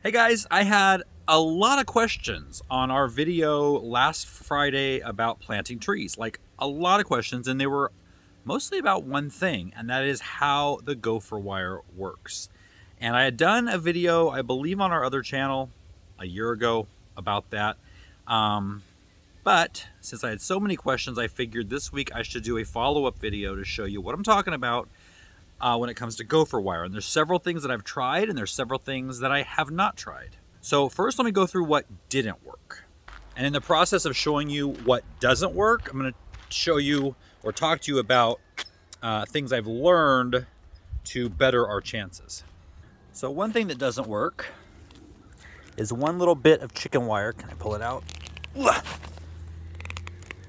Hey guys, I had a lot of questions on our video last Friday about planting trees. Like a lot of questions, and they were mostly about one thing, and that is how the gopher wire works. And I had done a video, I believe, on our other channel a year ago about that. Um, but since I had so many questions, I figured this week I should do a follow-up video to show you what I'm talking about when it comes to gopher wire. And there's several things that I've tried, and there's several things that I have not tried. So first, let me go through what didn't work. And in the process of showing you what doesn't work, I'm going to show you or talk to you about things I've learned to better our chances. So one thing that doesn't work is one little bit of chicken wire. Can I pull it out?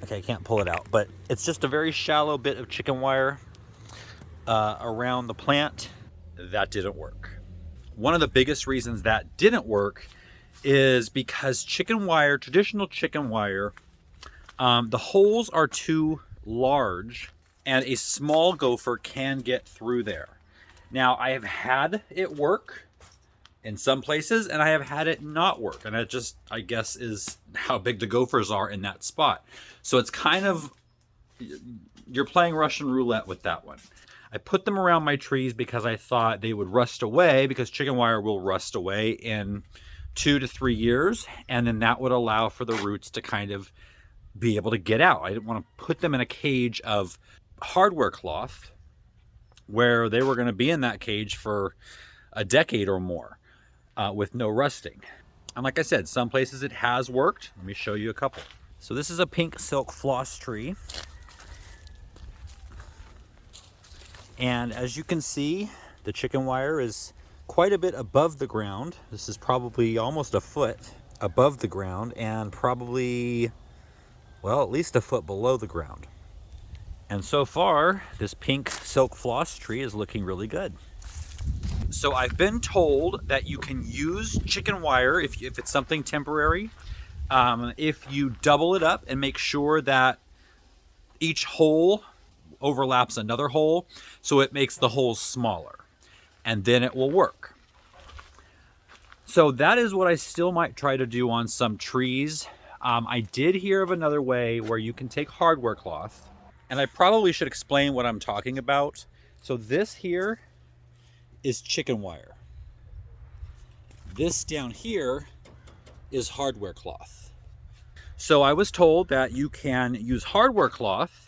Okay, I can't pull it out, but it's just a very shallow bit of chicken wire around the plant. That didn't work. One of the biggest reasons that didn't work is because chicken wire, traditional chicken wire, the holes are too large and a small gopher can get through there. Now, I have had it work in some places and I have had it not work. And that just, I guess, is how big the gophers are in that spot. So it's kind of, you're playing Russian roulette with that one. I put them around my trees because I thought they would rust away, because chicken wire will rust away in 2 to 3 years, and then that would allow for the roots to kind of be able to get out. I didn't want to put them in a cage of hardware cloth where they were going to be in that cage for a decade or more with no rusting. And like I said, some places it has worked. Let me show you a couple. So this is a pink silk floss tree. And as you can see, the chicken wire is quite a bit above the ground. This is probably almost a foot above the ground and probably, well, at least a foot below the ground. And so far, this pink silk floss tree is looking really good. So I've been told that you can use chicken wire if it's something temporary, if you double it up and make sure that each hole overlaps another hole, so it makes the holes smaller, and then it will work. So that is what I still might try to do on some trees. I did hear of another way where you can take hardware cloth, and I probably should explain what I'm talking about. So this here is chicken wire. This down here is hardware cloth. So I was told that you can use hardware cloth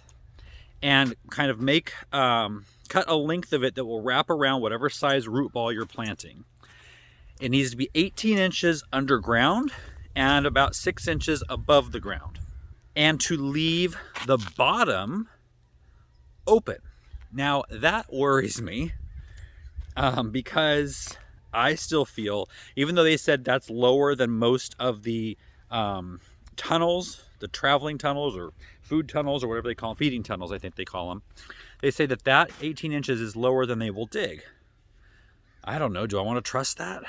and kind of make, cut a length of it that will wrap around whatever size root ball you're planting. It needs to be 18 inches underground and about 6 inches above the ground. And to leave the bottom open. Now that worries me because I still feel, even though they said that's lower than most of the tunnels, the traveling tunnels or food tunnels or whatever they call them, feeding tunnels I think they call them, they say that that 18 inches is lower than they will dig. I don't know, do I want to trust that?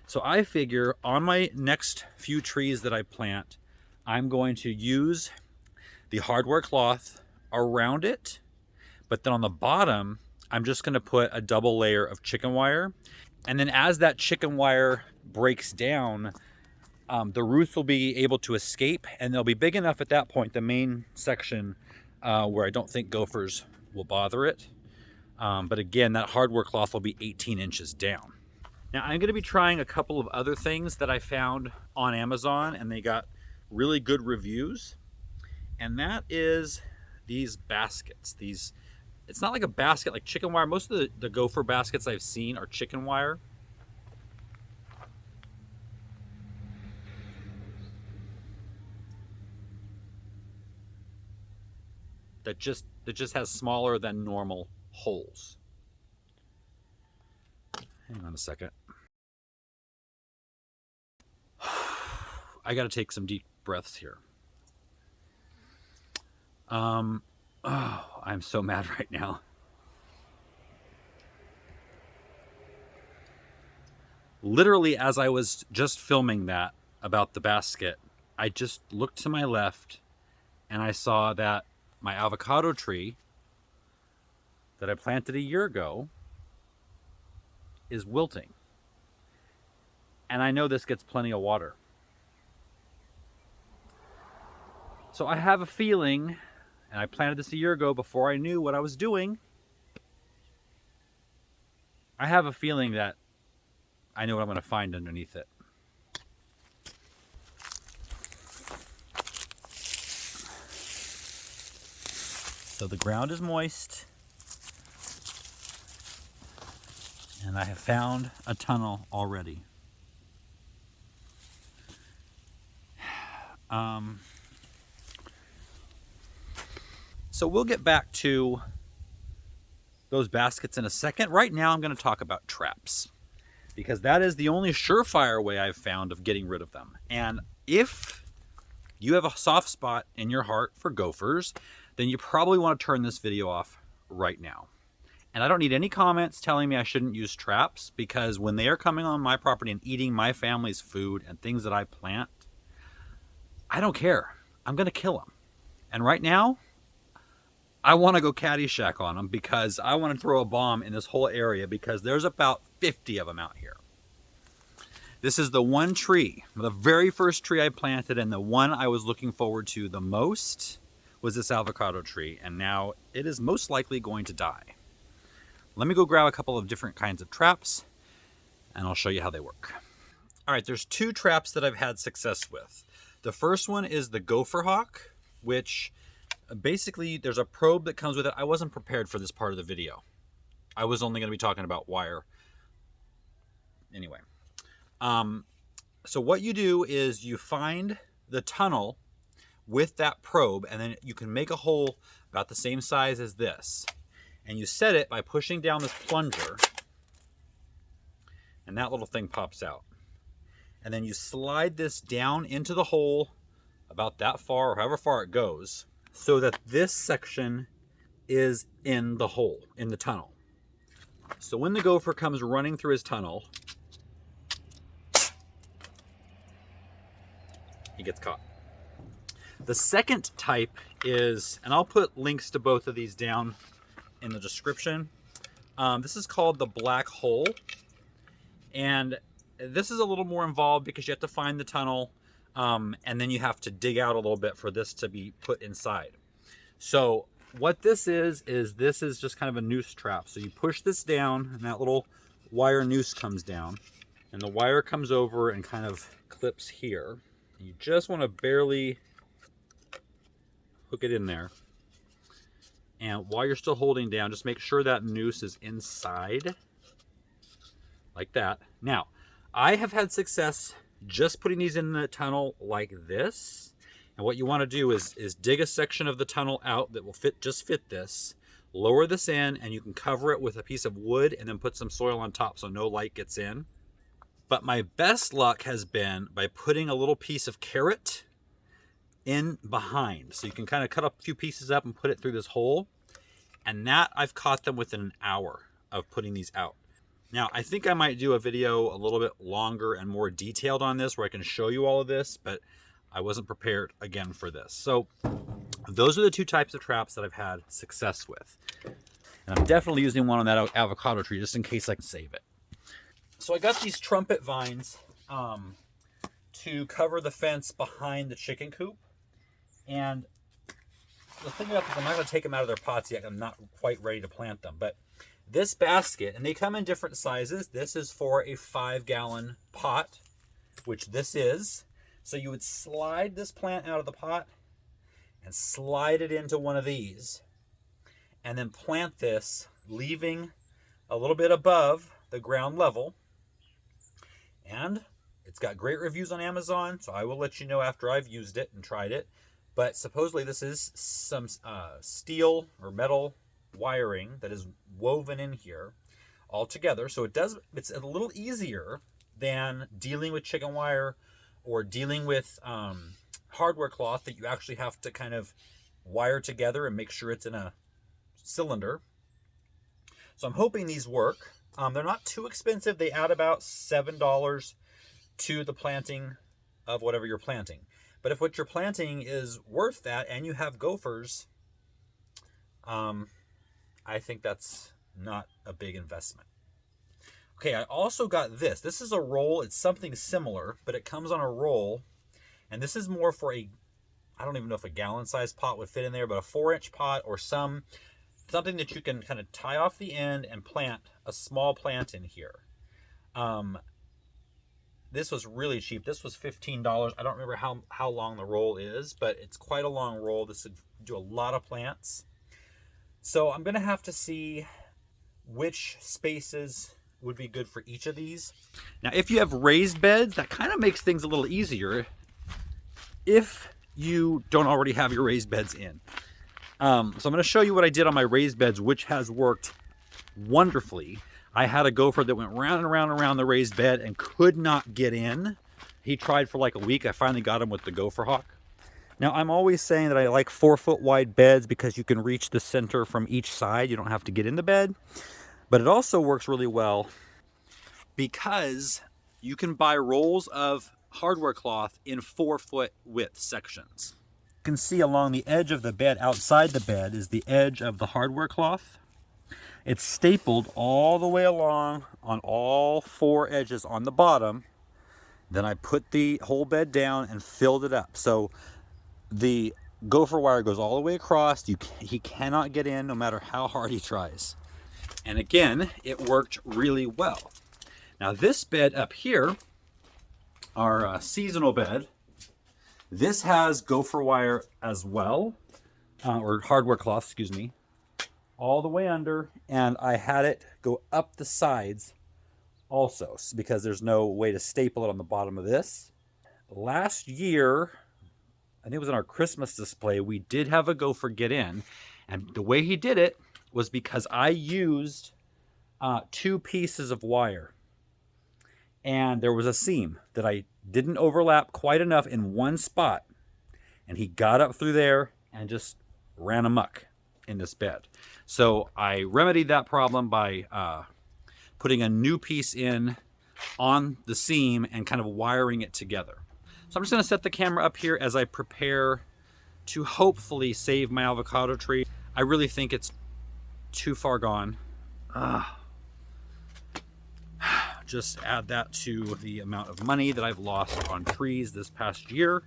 So I figure on my next few trees that I plant, I'm going to use the hardware cloth around it, but then on the bottom I'm just going to put a double layer of chicken wire. And then as that chicken wire breaks down, the roots will be able to escape, and they'll be big enough at that point, the main section, where I don't think gophers will bother it. But again, that hardware cloth will be 18 inches down. Now I'm going to be trying a couple of other things that I found on Amazon, and they got really good reviews. And that is these baskets. It's not like a basket like chicken wire. Most of the gopher baskets I've seen are chicken wire. That just has smaller than normal holes. Hang on a second. I got to take some deep breaths here. Oh, I'm so mad right now. Literally, as I was just filming that about the basket, I just looked to my left and I saw that my avocado tree that I planted a year ago is wilting. And I know this gets plenty of water. So I have a feeling, and I planted this a year ago before I knew what I was doing. I have a feeling that I know what I'm going to find underneath it. So the ground is moist, and I have found a tunnel already. So we'll get back to those baskets in a second. Right now I'm going to talk about traps, because that is the only surefire way I've found of getting rid of them. And if you have a soft spot in your heart for gophers, then you probably want to turn this video off right now. And I don't need any comments telling me I shouldn't use traps, because when they are coming on my property and eating my family's food and things that I plant, I don't care. I'm going to kill them. And right now, I want to go Caddyshack on them, because I want to throw a bomb in this whole area, because there's about 50 of them out here. This is the one tree, the very first tree I planted, and the one I was looking forward to the most was this avocado tree, and now it is most likely going to die. Let me go grab a couple of different kinds of traps, and I'll show you how they work. All right, there's two traps that I've had success with. The first one is the Gopher Hawk, which basically there's a probe that comes with it. I wasn't prepared for this part of the video. I was only going to be talking about wire. Anyway, so what you do is you find the tunnel with that probe, and then you can make a hole about the same size as this. And you set it by pushing down this plunger, and that little thing pops out. And then you slide this down into the hole about that far, or however far it goes, so that this section is in the hole, in the tunnel. So when the gopher comes running through his tunnel, he gets caught. The second type is, and I'll put links to both of these down in the description. This is called the black hole. And this is a little more involved, because you have to find the tunnel, and then you have to dig out a little bit for this to be put inside. So what this is this is just kind of a noose trap. So you push this down, and that little wire noose comes down, and the wire comes over and kind of clips here. You just want to barely hook it in there. And while you're still holding down, just make sure that noose is inside, like that. Now, I have had success just putting these in the tunnel like this. And what you want to do is dig a section of the tunnel out that will just fit this, lower this in, and you can cover it with a piece of wood and then put some soil on top so no light gets in. But my best luck has been by putting a little piece of carrot in behind. So you can kind of cut a few pieces up and put it through this hole. And that, I've caught them within an hour of putting these out. Now, I think I might do a video a little bit longer and more detailed on this, where I can show you all of this, but I wasn't prepared again for this. So those are the two types of traps that I've had success with. And I'm definitely using one on that avocado tree just in case I can save it. So I got these trumpet vines to cover the fence behind the chicken coop. And the thing about this, I'm not going to take them out of their pots yet. I'm not quite ready to plant them. But this basket, and they come in different sizes. This is for a 5-gallon pot, which this is. So you would slide this plant out of the pot and slide it into one of these. And then plant this, leaving a little bit above the ground level. And it's got great reviews on Amazon, so I will let you know after I've used it and tried it. But supposedly this is some steel or metal wiring that is woven in here all together. So it's a little easier than dealing with chicken wire or dealing with hardware cloth that you actually have to kind of wire together and make sure it's in a cylinder. So I'm hoping these work. They're not too expensive. They add about $7 to the planting of whatever you're planting. But if what you're planting is worth that and you have gophers, I think that's not a big investment. Okay, I also got this. This is a roll. It's something similar, but it comes on a roll. And this is more for a, I don't even know if a gallon sized pot would fit in there, but a 4-inch pot or something that you can kind of tie off the end and plant a small plant in here. This was really cheap. This was $15. I don't remember how long the roll is, but it's quite a long roll. This would do a lot of plants. So I'm going to have to see which spaces would be good for each of these. Now, if you have raised beds, that kind of makes things a little easier if you don't already have your raised beds in. So I'm going to show you what I did on my raised beds, which has worked wonderfully. I had a gopher that went round and round and around the raised bed and could not get in. He tried for like a week. I finally got him with the Gopher Hawk. Now, I'm always saying that I like 4-foot wide beds because you can reach the center from each side. You don't have to get in the bed. But it also works really well because you can buy rolls of hardware cloth in 4-foot width sections. You can see along the edge of the bed, outside the bed, is the edge of the hardware cloth. It's stapled all the way along on all 4 edges on the bottom. Then I put the whole bed down and filled it up. So the gopher wire goes all the way across. He cannot get in no matter how hard he tries. And again, it worked really well. Now this bed up here, our seasonal bed, this has gopher wire as well, or hardware cloth, excuse me, all the way under, and I had it go up the sides also because there's no way to staple it on the bottom of this. Last year, I think it was in our Christmas display, we did have a gopher get in, and the way he did it was because I used 2 pieces of wire, and there was a seam that I didn't overlap quite enough in one spot, and he got up through there and just ran amok in this bed. So I remedied that problem by putting a new piece in on the seam and kind of wiring it together. So I'm just going to set the camera up here as I prepare to hopefully save my avocado tree. I really think it's too far gone. Just add that to the amount of money that I've lost on trees this past year.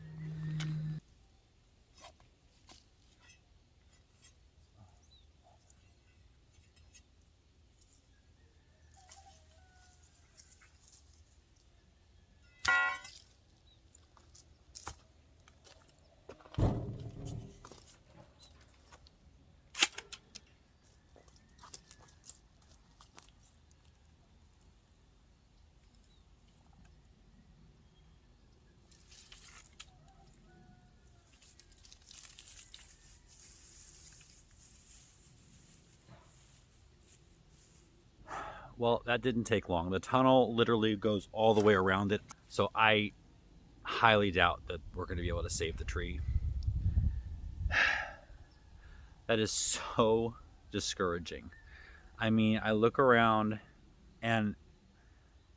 Well, that didn't take long. The tunnel literally goes all the way around it. So I highly doubt that we're going to be able to save the tree. That is so discouraging. I mean, I look around and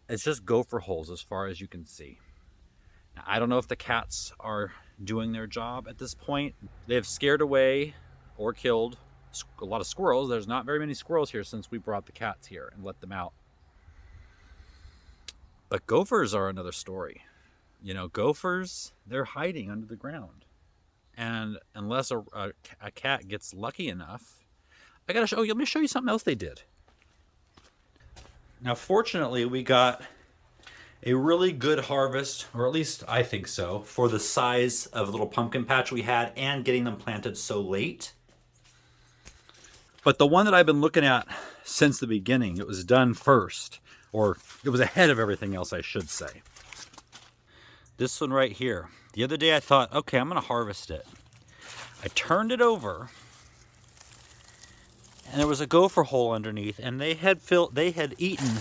it's just gopher holes as far as you can see. Now, I don't know if the cats are doing their job at this point. They have scared away or killed a lot of squirrels. There's not very many squirrels here since we brought the cats here and let them out. But gophers are another story. You know, gophers, they're hiding under the ground. And unless a cat gets lucky enough, let me show you something else they did. Now, fortunately, we got a really good harvest, or at least I think so, for the size of little pumpkin patch we had and getting them planted so late. But the one that I've been looking at since the beginning, it was done first, or it was ahead of everything else, I should say. This one right here. The other day I thought, okay, I'm going to harvest it. I turned it over, and there was a gopher hole underneath, and they had eaten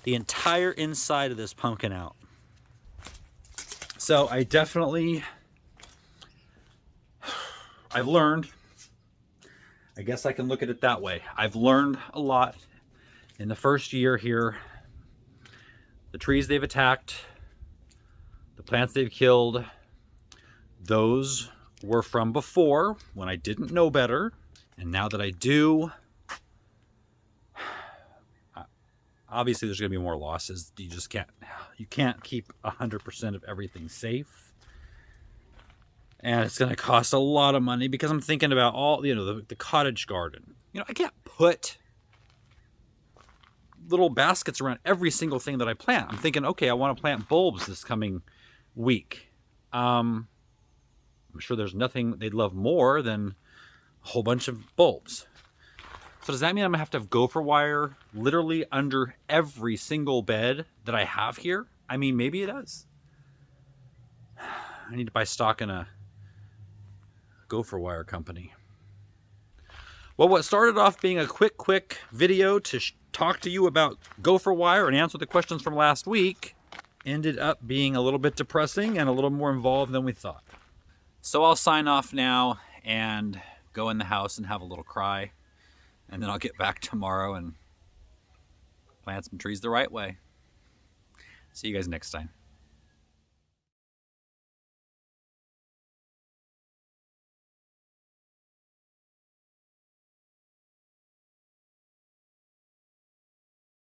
the entire inside of this pumpkin out. So I've learned. I guess I can look at it that way. I've learned a lot in the first year here. The trees they've attacked, the plants they've killed, those were from before when I didn't know better. And now that I do, Obviously, there's going to be more losses. You can't keep 100% of everything safe. And it's going to cost a lot of money because I'm thinking about all, the cottage garden. I can't put little baskets around every single thing that I plant. I'm thinking, okay, I want to plant bulbs this coming week. I'm sure there's nothing they'd love more than a whole bunch of bulbs. So does that mean I'm gonna have to have gopher wire literally under every single bed that I have here? I mean, maybe it does. I need to buy stock in a gopher wire company. Well, what started off being a quick video to talk to you about gopher wire and answer the questions from last week ended up being a little bit depressing and a little more involved than we thought. So I'll sign off now and go in the house and have a little cry. And then I'll get back tomorrow and plant some trees the right way. See you guys next time.